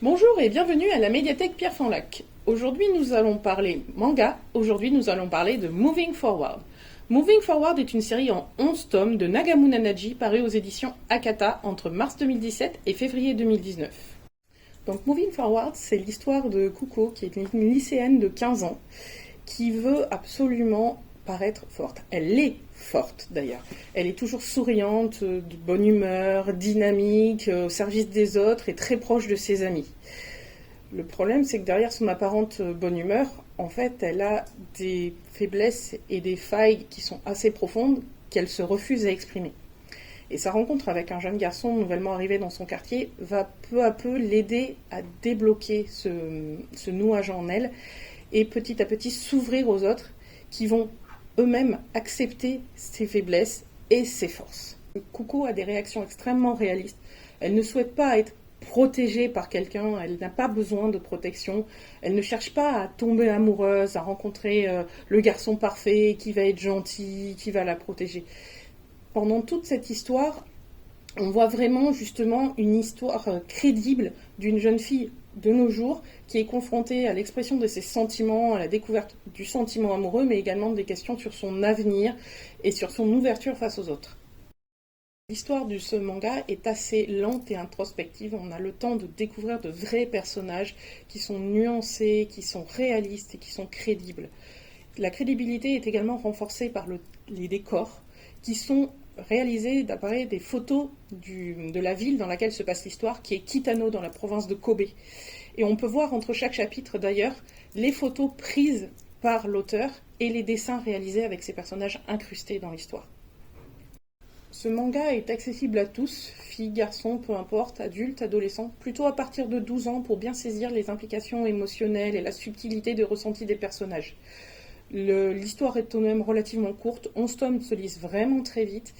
Bonjour et bienvenue à la médiathèque Pierre Fanlac. Aujourd'hui nous allons parler manga, aujourd'hui nous allons parler de Moving Forward. Moving Forward est une série en 11 tomes de Nagamu Nanaji parue aux éditions Akata entre mars 2017 et février 2019. Donc Moving Forward, c'est l'histoire de Kuko qui est une lycéenne de 15 ans qui veut absolument paraître forte. Elle est forte d'ailleurs. Elle est toujours souriante, de bonne humeur, dynamique, au service des autres et très proche de ses amis. Le problème, c'est que derrière son apparente bonne humeur, en fait, elle a des faiblesses et des failles qui sont assez profondes qu'elle se refuse à exprimer. Et sa rencontre avec un jeune garçon nouvellement arrivé dans son quartier va peu à peu l'aider à débloquer ce nouage en elle et petit à petit s'ouvrir aux autres qui vont eux-mêmes accepter ses faiblesses et ses forces. Kuko a des réactions extrêmement réalistes. Elle ne souhaite pas être protégée par quelqu'un, elle n'a pas besoin de protection, elle ne cherche pas à tomber amoureuse, à rencontrer le garçon parfait qui va être gentil, qui va la protéger. Pendant toute cette histoire, on voit vraiment justement une histoire crédible d'une jeune fille de nos jours qui est confrontée à l'expression de ses sentiments, à la découverte du sentiment amoureux, mais également des questions sur son avenir et sur son ouverture face aux autres. L'histoire de ce manga est assez lente et introspective. On a le temps de découvrir de vrais personnages qui sont nuancés, qui sont réalistes et qui sont crédibles. La crédibilité est également renforcée par les décors qui sont réalisés d'après des photos de la ville dans laquelle se passe l'histoire, qui est Kitano, dans la province de Kobe. Et on peut voir entre chaque chapitre d'ailleurs les photos prises par l'auteur et les dessins réalisés avec ces personnages incrustés dans l'histoire. Ce manga est accessible à tous, filles, garçons, peu importe, adultes, adolescents, plutôt à partir de 12 ans pour bien saisir les implications émotionnelles et la subtilité des ressentis des personnages. L'histoire est tout de même relativement courte, 11 tomes se lisent vraiment très vite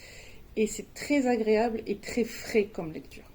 et c'est très agréable et très frais comme lecture.